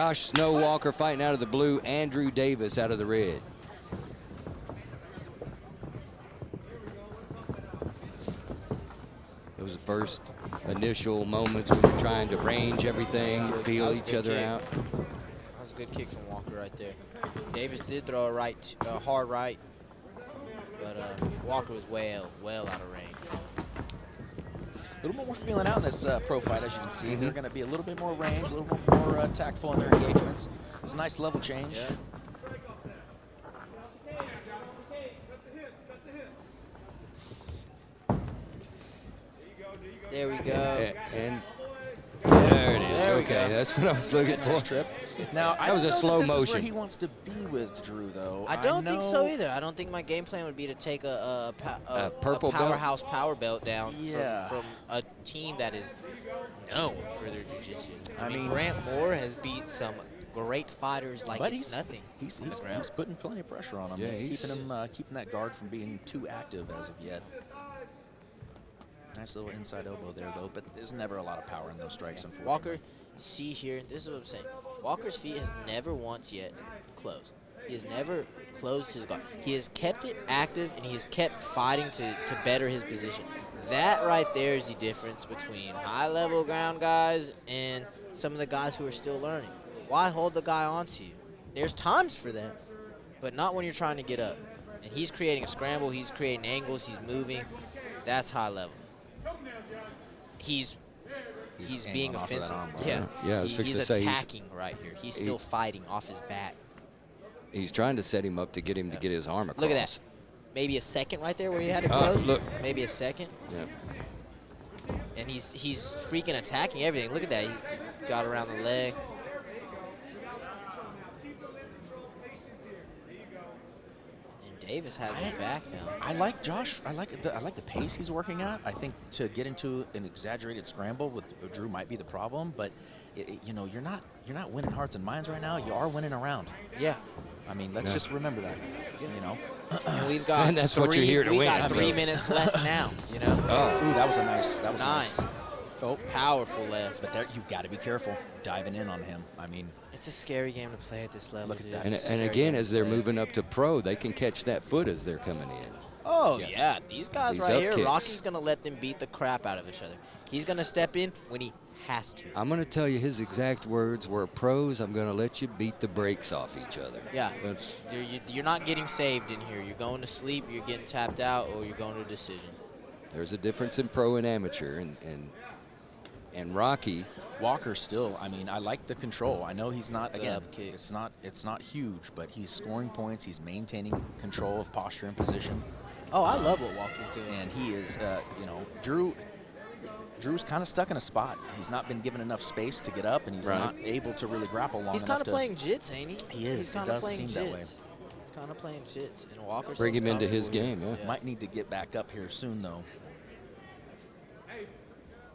Josh Snow Walker fighting out of the blue, Andrew Davis out of the red. It was the first initial moments when you're trying to range everything, feel each other out. That was a good kick from Walker right there. Davis did throw a right, hard right, but Walker was well out of range. A little bit more feeling out in this pro fight, as you can see. They're going to be a little bit more range, a little bit more tactful in their engagements. It's a nice level change. Yeah. There we go. And there it is. There we Okay, go. that's what I was looking for. Trip. Now, That was a slow this is where motion. he wants to be with Drew, though. I don't think so either. I don't think my game plan would be to take a purple belt? powerhouse power belt down Yeah. from a team that is known for their jiu-jitsu. I mean, mean- Grant Moore has beat some great fighters like But it's nothing. He's on the ground. putting plenty of pressure on him. Yeah, he's he's- keeping that guard from being too active as of yet. Nice little inside elbow there, though, but there's never a lot of power in those strikes, unfortunately. Walker, see here, this is what I'm saying. Walker's feet has never once yet closed. He has never closed his guard. He has kept it active, and he has kept fighting to better his position. That right there is the difference between high-level ground guys and some of the guys who are still learning. Why hold the guy onto you? There's times for that, but not when you're trying to get up. And he's creating a scramble. He's creating angles. He's moving. That's high level. He's hanging being on off of that offensive. arm bar. Yeah, Yeah, I was fixing he's to say attacking right here. He's still fighting off his back. He's trying to set him up to get him to get his arm across. Look at that. Maybe a second right there where he had it Oh, closed. look. Maybe a second. Yeah. And he's freaking attacking everything. Look at that. He's got around the leg. And Davis has his back now. I like Josh. I like the pace he's working at. I think to get into an exaggerated scramble with Drew might be the problem, but you know, you're not winning hearts and minds right now. You are winning around. Yeah. I mean, let's just remember that. You know. And we've got And that's what you're here to we win. got 3 So- minutes left now, you know. Ooh, that was a nice. Nice. Oh, Powerful left. but there you've got to be careful diving in on him. I mean, It's a scary game to play at this level, Look at dude. that. And, It's a and scary again, game as to they're play. moving up to pro, they can catch that foot as they're coming in. Oh, Yes. yeah. These guys These right up here, kicks. Rocky's going to let them beat the crap out of each other. He's going to step in when he has to. I'm going to tell you his exact words were, pros, I'm going to let you beat the brakes off each other. Yeah. That's, You're not getting saved in here. You're going to sleep, you're getting tapped out, or you're going to a decision. there's a difference in pro and amateur. And Rocky, Walker still. I mean, I like the control. I know he's not. Good Again, up kicks. it's not huge, but he's scoring points. He's maintaining control of posture and position, Oh, I love what Walker's doing. and he is. You know, Drew's kind of stuck in a spot. He's not been given enough space to get up, and he's Right. not able to really grapple long He's enough kind of to. playing jits, ain't he? He is. He's It kind of does playing seem that way. jits. He's kind of playing jits. And Walker's bring so him into his comfortable game, here. yeah. Might need to get back up here soon, though.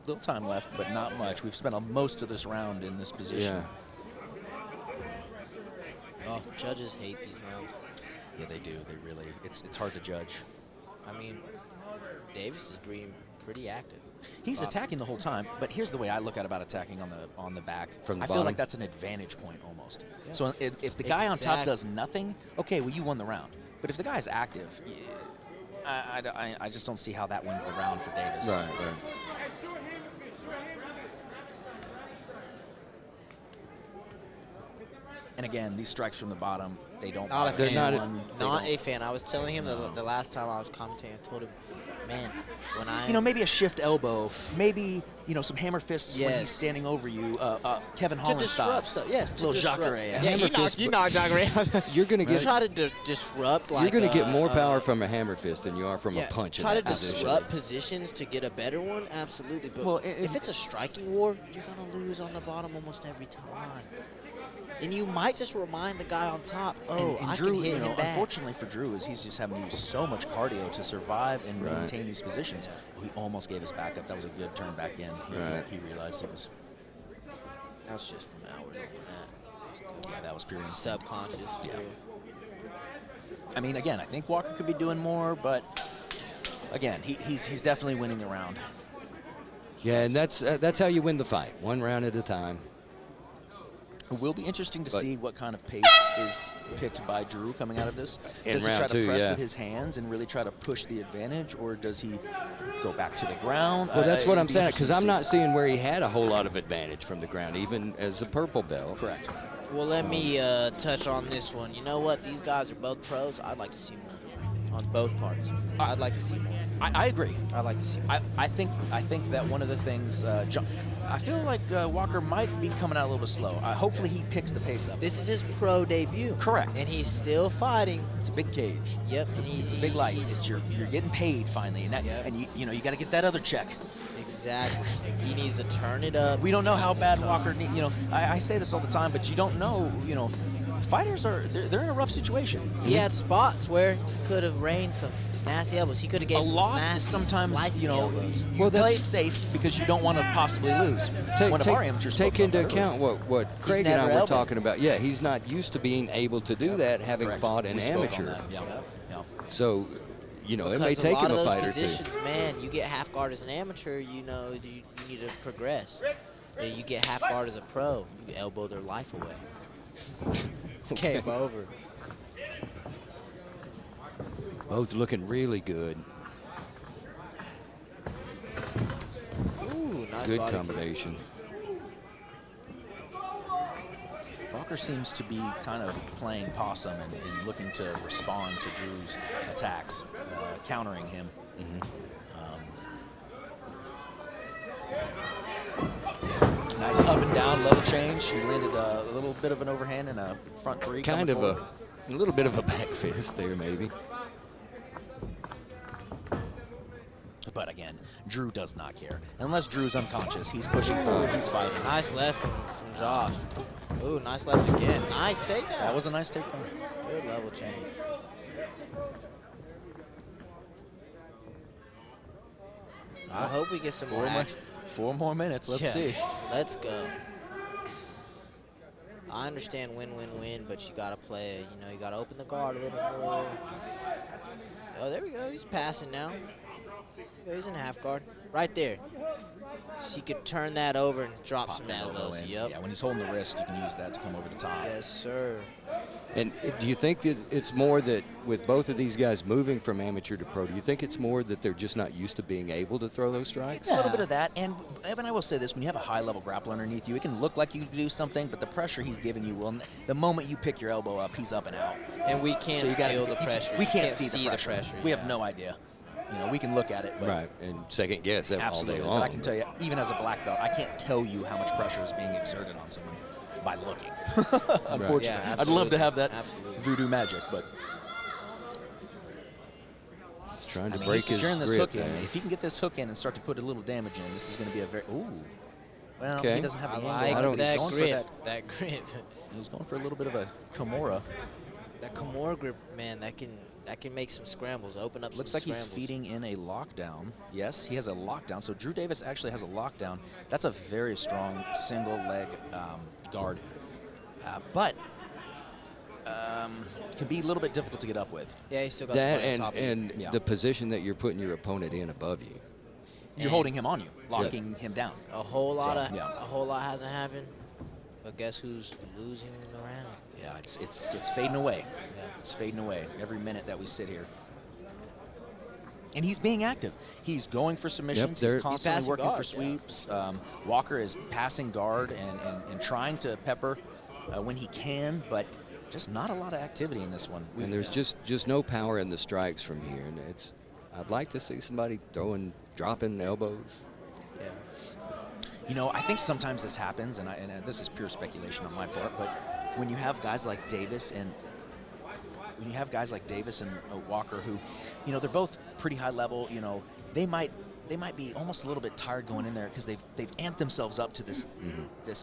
Little time left, but not much. We've spent most of this round in this position. Yeah. Oh, judges hate these rounds. Yeah, they do. They really. It's hard to judge. I mean, Davis is being pretty active. He's attacking the whole time, but here's the way I look at about attacking on the back. From the I feel bottom. like that's an advantage point almost. So if the guy on top Exactly. does nothing, okay, well, you won the round. But if the guy's active, I just don't see how that wins the round for Davis. Right. And again, these strikes from the bottom, they don't Not a bother fan. anyone. They Not don't- a fan. I was telling him the last time I was commentating, I told him, man, when I... You know, maybe a shift elbow, maybe, you know, some hammer fists when Yes. he's standing over you, Kevin to Holland disrupt style. stuff. Yes, to Little disrupt. Jacare. Yeah, Hammer fist, you but- knocked Jacare out. You're going to You get try to disrupt like... you're going to get more power from a hammer fist than you are from yeah, a punch. try in to that position. disrupt positions to get a better one, absolutely. But Well, if it's a striking war, you're going to lose on the bottom almost every time. And you might just remind the guy on top, oh, And I Drew, can hit you know, him back. unfortunately for Drew, is he's just having to use so much cardio to survive and Right. maintain these positions. He almost gave his back up. That was a good turn back in. He realized it was. That's just from hours on that. Yeah, that was pure instinct. Subconscious. Yeah. too. I mean, again, I think Walker could be doing more, but again, he's definitely winning the round. Yeah, and that's how you win the fight, one round at a time. It will be interesting to But- see what kind of pace is picked by Drew coming out of this. In Does he try round to two, press yeah. with his hands and really try to push the advantage, or does he go back to the ground? Well, that's what It'd I'm be saying, interesting because to I'm see. not seeing where he had a whole lot of advantage from the ground, even as a purple belt. Correct. Well, let me touch on this one. You know what? These guys are both pros. I'd like to see more on both parts. I'd like to see more. I agree. I'd like to see more. I think that one of the things, I feel like Walker might be coming out a little bit slow. Hopefully he picks the pace up. This is his pro debut. Correct. And he's still fighting. It's a big cage. Yep. It's the, and it's the big lights. It's you're getting paid finally, and that, Yep. and you got to get that other check. Exactly. He needs to turn it up. We don't know how bad Walker. I say this all the time, but you don't know. Fighters they're in a rough situation. He had spots where he could have rained some nasty elbows. He could have A gave some loss nasty is sometimes slicing elbows. you Well, play that's- it safe because you don't want to possibly lose. One of our amateurs take spoke into about that account what Craig and I never were elbowed. talking about. Yeah, he's not used to being able to do that, having Correct. fought an We spoke on amateur. that. Yeah. So, it may Because take a lot him of a those fight or two. positions, man, you get half guard as an amateur, you need to progress. And you get half guard as a pro, you elbow their life away. It's game over. Both looking really good. Ooh, nice Good body combination. Walker seems to be kind of playing possum and looking to respond to Drew's attacks, countering him. Nice up and down level change. He landed a little bit of an overhand and a front three. Kind coming of forward. a little bit of a back fist there, maybe. But again, Drew does not care. Unless Drew's unconscious, he's pushing forward, he's fighting. Nice left from Josh. Ooh, nice left again. Nice takedown. That was a nice takedown. Good level change. I hope we get some more action. 4 more minutes. Let's Yeah. see. Let's go. I understand win-win-win, but you gotta play. You gotta open the guard a little more. Oh, there we go. He's passing now. He's in half guard. Right there. So you could turn that over and drop Pop some that elbow elbows. in. Yep. Yeah, when he's holding the wrist, you can use that to come over the top. Yes, sir. And do you think that it's more that with both of these guys moving from amateur to pro, do you think it's more that they're just not used to being able to throw those strikes? It's a little bit of that, and Evan, I will say this: when you have a high-level grappler underneath you, it can look like you can do something, but the pressure he's giving you will. The moment you pick your elbow up, he's up and out. And we can't So you gotta- feel the pressure. We You can't see the pressure. We have yeah. no idea. We can look at it, but Right, and second guess that all absolutely. day But long. I can tell you, even as a black belt, I can't tell you how much pressure is being exerted on someone by looking. Unfortunately, Yeah, I'd love to have that absolutely. voodoo magic, but He's trying to I mean, break he's his securing this grip hook in. there. If he can get this hook in and start to put a little damage in, this is going to be a very Well, Okay. he doesn't have I the like angle. that He's going for grip. That grip. He was going for a little bit of a Kimura. That Kimura grip, man, that can make some scrambles, open up Looks some like he's scrambles. feeding in a lockdown. Yes, he has a lockdown. So Drew Davis actually has a lockdown. That's a very strong single leg guard, but can be a little bit difficult to get up with. Yeah, he still got That some on top of it. and Yeah. the position that you're putting your opponent in above you. You're holding him on you, locking him down. A whole lot yeah. a whole lot hasn't happened. But guess who's losing the round? Yeah, it's fading away. Yeah. It's fading away every minute that we sit here. And he's being active. He's going for submissions. Yep, He's constantly passing working for guard, yeah. sweeps. Walker is passing guard and trying to pepper when he can, but just not a lot of activity in this one. And there's just no power in the strikes from here. And I'd like to see somebody dropping elbows. Yeah. I think sometimes this happens, and this is pure speculation on my part, but when you have guys like Davis and Walker, who, they're both pretty high level. They might be almost a little bit tired going in there because they've amped themselves up to this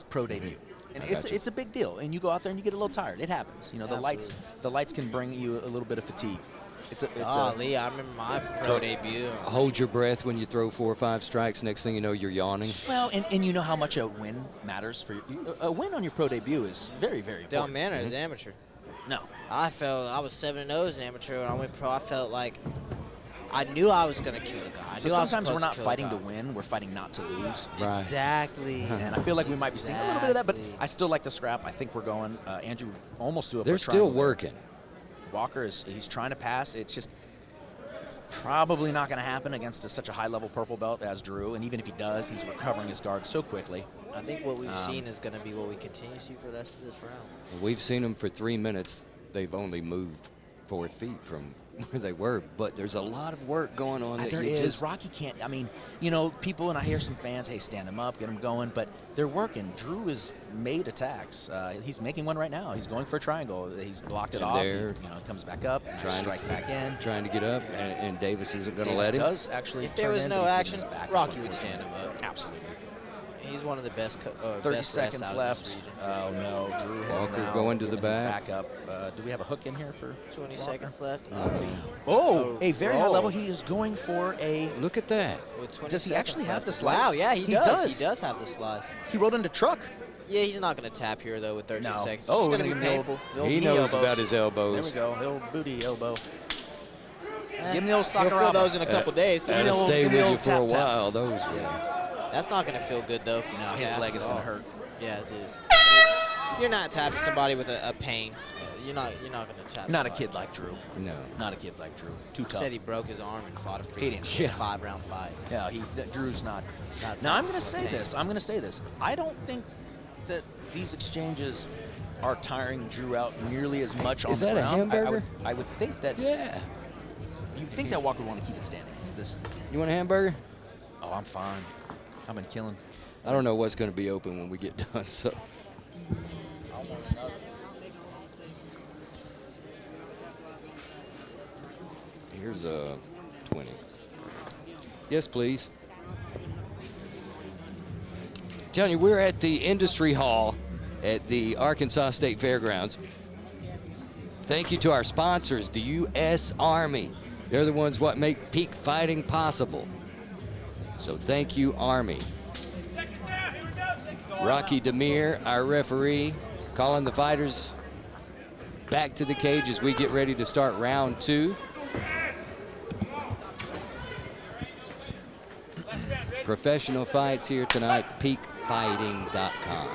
pro debut, and it's a big deal. And you go out there and you get a little tired. It happens. The lights can bring you a little bit of fatigue. Golly, I remember my pro debut. Hold your breath when you throw 4 or 5 strikes. Next thing you know, you're yawning. Well, and you know how much a win matters for you. A win on your pro debut is very, very Don't important. matter as amateur. No. I was 7-0 as an amateur when I went pro. I felt like I knew I was going to kill the guy. So sometimes we're not fighting to win, we're fighting not to lose. Right. Exactly. And I feel like we might be seeing a little bit of that, but I still like the scrap. I think we're going. Andrew almost threw up. They're still working. Walker he's trying to pass. It's probably not going to happen against such a high-level purple belt as Drew. And even if he does, he's recovering his guard so quickly. I think what we've seen is going to be what we continue to see for the rest of this round. We've seen them for 3 minutes. They've only moved 4 feet from where they were, but there's a lot of work going on. There is. Rocky can't. I mean, people, and I hear some fans, hey, stand him up, get him going, but they're working. Drew has made attacks. He's making one right now. He's going for a triangle. He's blocked it off. He comes back up, trying to strike back in, trying to get up, and Davis isn't going to let him. Does actually. If there was no action, Rocky would stand him up. Absolutely. He's one of the best. 30 best seconds left. Oh no, Drew has Walker now going to the given his back. Up. Do we have a hook in here for 20 Walker? seconds left? A very high level. He is going for a. Look at that. With 20 Does he seconds actually have left. the slice? Wow, yeah, he does. He does have the slice. He rolled into truck. Yeah, he's not going to tap here, though, with 13 seconds. Oh, it's we're going to gonna be give him painful. He knows about his elbows. There we go. The old booty elbow. Give him the old He'll feel those in a couple days. That'll stay with you for a while. Those. That's not going to feel good, though. For Now his leg is going to hurt. Yeah, it is. You're not tapping somebody with a pain. You're not going to tap. Not a kid like Drew. No. Not a kid like Drew. Too tough. Said he broke his arm and fought a freaking Yeah. 5-round fight. Yeah, Drew's not. Not Now I'm tapping going to for say pain. this. I'm going to say this. I don't think that these exchanges are tiring Drew out nearly as much on Is the that a ground. hamburger? I would think that. Yeah. You'd think that Walker would want to keep it standing. You want a hamburger? Oh, I'm fine. I've been killing. I don't know what's going to be open when we get done. So. Here's a 20. Yes, please. Telling you, we're at the Industry Hall at the Arkansas State Fairgrounds. Thank you to our sponsors, the U.S. Army. They're the ones what make peak fighting possible. So thank you, Army. Rocky Demir, our referee, calling the fighters back to the cage as we get ready to start round 2. Professional fights here tonight, peakfighting.com.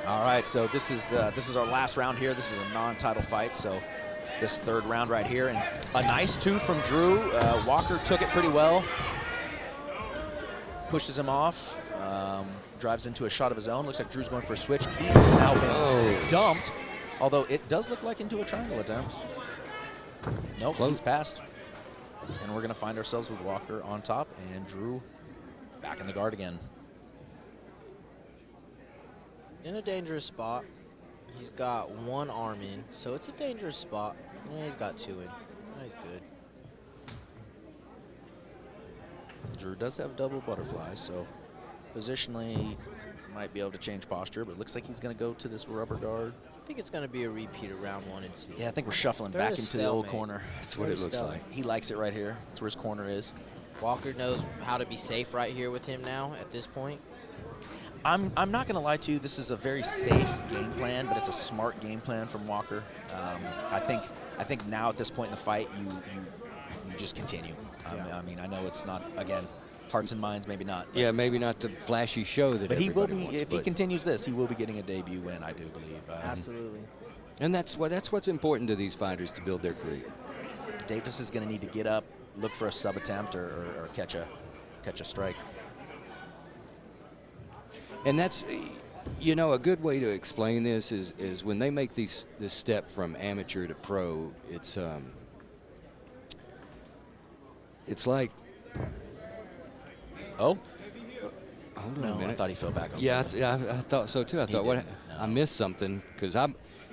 All right, so this is our last round here. This is a non-title fight, so this third round right here, and a nice 2 from Drew. Walker took it pretty well. Pushes him off, drives into a shot of his own. Looks like Drew's going for a switch. He has now been dumped, although it does look like into a triangle attempt. Nope, he's passed. And we're going to find ourselves with Walker on top and Drew back in the guard again. In a dangerous spot. He's got 1 arm in, so it's a dangerous spot. Yeah, he's got 2 in. He's good. Drew does have double butterflies, so positionally might be able to change posture, but it looks like he's going to go to this rubber guard. I think it's going to be a repeat of round 1 and 2. Yeah, I think we're shuffling They're back a into the old stalemate. corner. That's what it looks like. He likes it right here. That's where his corner is. Walker knows how to be safe right here with him now at this point. I'm not going to lie to you. This is a very safe game plan, but it's a smart game plan from Walker. I think now at this point in the fight, you just continue. I mean, I know it's not, again, hearts and minds, maybe not. Yeah, maybe not the flashy show that But he will everybody be, wants, if he continues this, he will be getting a debut win, I do believe. Absolutely. And that's what's important to these fighters to build their career. Davis is going to need to get up, look for a sub attempt, or catch a strike. And that's, you know, a good way to explain this is when they make this step from amateur to pro, it's like. Oh. Hold on No, a minute. I thought he fell back on Yeah, something. I thought so too. I thought, did. I missed something because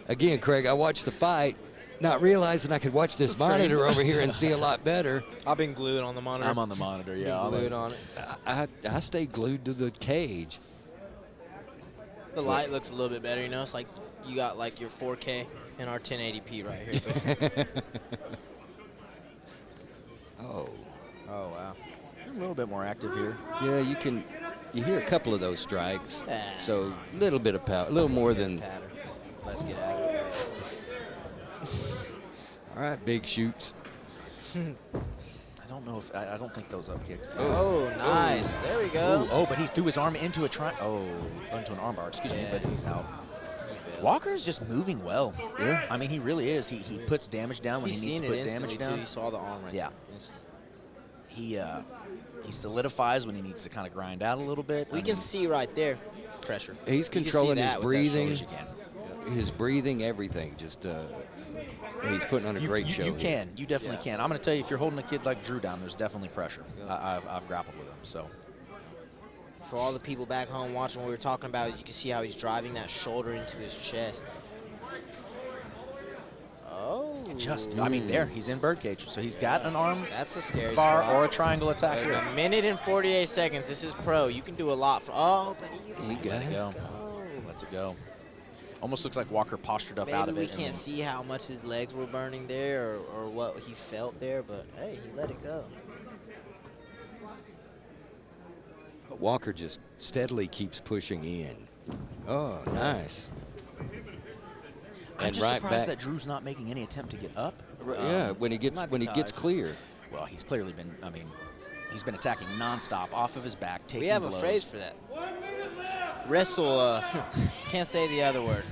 again, Craig, I watched the fight, not realizing I could watch this monitor over here and see a lot better. I've been glued on the monitor. I'm on the monitor, yeah. Been glued on it. I stay glued to the cage. The light looks a little bit better, you know. It's like you got like your 4K and our 1080p right here. Oh. Oh wow. A little bit more active here. Yeah, you hear a couple of those strikes. Ah. So a little bit of power, a little more than. Pattern. Let's get at it. All right, big shoots. I don't know if I don't think those up kicks. Oh, nice. There we go. Ooh, oh, but he threw his arm into a into an armbar. Excuse me, but he's out. Walker's just moving well. Yeah. I mean, he really is. He puts damage down when he needs to put damage down. Too. You saw the arm right Yeah. there. He solidifies when he needs to kind of grind out a little bit. We can see right there pressure. He's controlling his breathing. You His breathing, everything. Just he's putting on a great show. You definitely can. I'm going to tell you, if you're holding a kid like Drew down, there's definitely pressure. I've grappled with him. So For all the people back home watching what we were talking about, you can see how he's driving that shoulder into his chest. Oh. I mean, there, he's in birdcage. So he's got an arm That's a scary bar spot. or a triangle attack here. A minute and 48 seconds. This is pro. You can do a lot. But He got it. Lets it go. Almost looks like Walker postured up out of it. Maybe we can't see how much his legs were burning there or what he felt there, but hey, he let it go. But Walker just steadily keeps pushing in. Oh, nice. I'm And just right surprised back. that Drew's not making any attempt to get up. Yeah, when he gets tired. clear. Well, he's clearly been. I mean, he's been attacking nonstop off of his back, taking We have blows. a phrase for that. Wrestle, can't say the other word.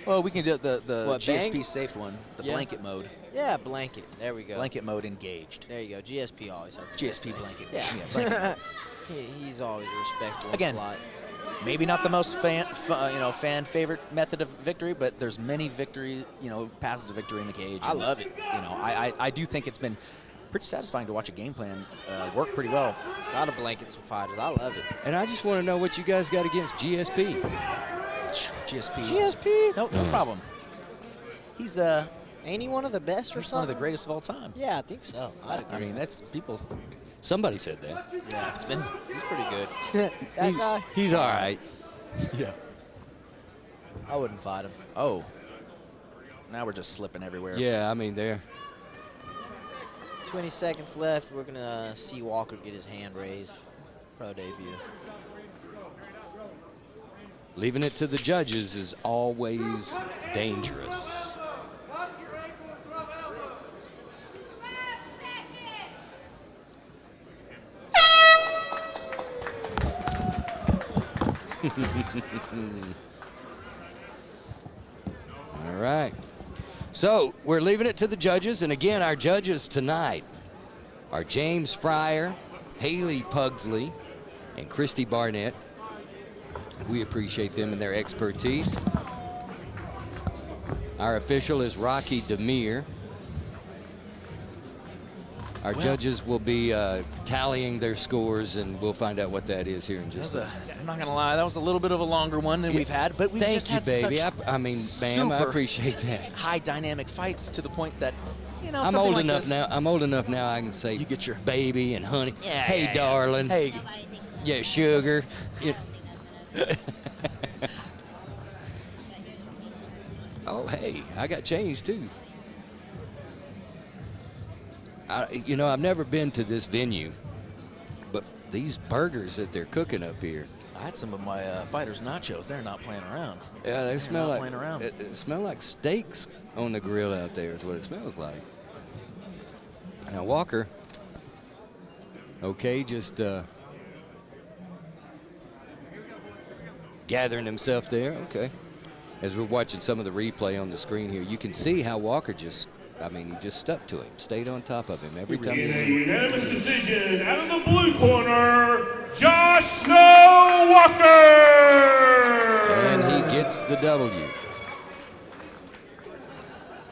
Well, we can do the What, GSP bang? safe one, the Yeah. blanket mode. Yeah, blanket. There we go. Blanket mode engaged. There you go. GSP always has the GSP best blanket. thing. Yeah. blanket. He's always respectful. Again, and polite. Maybe not the most fan favorite method of victory, but there's many paths to victory in the cage. I love it. I do think it's been pretty satisfying to watch a game plan work pretty well. A lot of blankets and fighters. I love it. And I just want to know what you guys got against GSP. GSP. GSP? No problem. He's Ain't he one of the best or he's one of something? the greatest of all time. Yeah, I think so. I mean, that's people. Somebody said that. Yeah, It's been. he's pretty good. That guy? He's all right. Yeah. I wouldn't fight him. Oh. Now we're just slipping everywhere. Yeah, I mean, there. 20 seconds left. We're going to see Walker get his hand raised. Pro debut. Leaving it to the judges is always dangerous. All right. So we're leaving it to the judges. And again, our judges tonight are James Fryer, Haley Pugsley, and Christy Barnett. We appreciate them and their expertise. Our official is Rocky Demir. Our judges will be tallying their scores, and we'll find out what that is here in just a minute. I'm not gonna lie, that was a little bit of a longer one than we've had, but we've just had Thank you, baby. such I mean, ma'am, I super appreciate that. high dynamic fights to the point that I'm something old like enough this, now. I'm old enough now. I can say You get your- baby and honey. Yeah, Hey, yeah, yeah. darling. Hey, Yeah, sugar. Oh, hey, I got change too. I've never been to this venue, but these burgers that they're cooking up here, I had some of my fighters' nachos. They're not playing around. yeah, they smell not like playing around. It smell like steaks on the grill out there. Is what it smells like. Now Walker, okay, just gathering himself there. Okay, as we're watching some of the replay on the screen here, you can see how Walker he just stuck to him, stayed on top of him every time. In a unanimous decision, out of the blue corner, Josh Snow Walker! And he gets the W.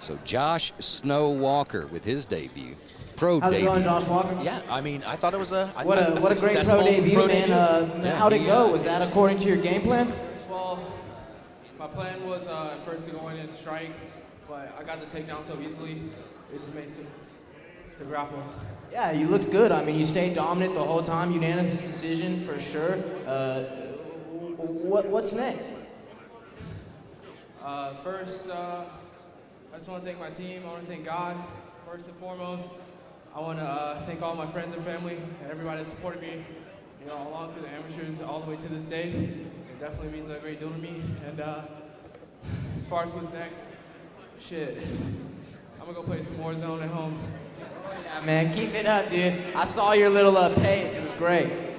So Josh Snow Walker with his debut, pro How's it debut. going, Josh Walker? Yeah, I mean, I thought it was a What a great successful pro debut, man. Yeah, How'd it go? Was that according to your game plan? Well, my plan was first to go in and strike, but I got the takedown so easily, it just made sense to grapple. Yeah, you looked good. I mean, you stayed dominant the whole time. Unanimous decision for sure. What's next? First, I just want to thank my team. I want to thank God, first and foremost. I want to thank all my friends and family and everybody that supported me, along through the amateurs all the way to this day. It definitely means a great deal to me. And as far as what's next, shit. I'm gonna go play some Warzone at home. Yeah, man, keep it up, dude. I saw your little page. It was great.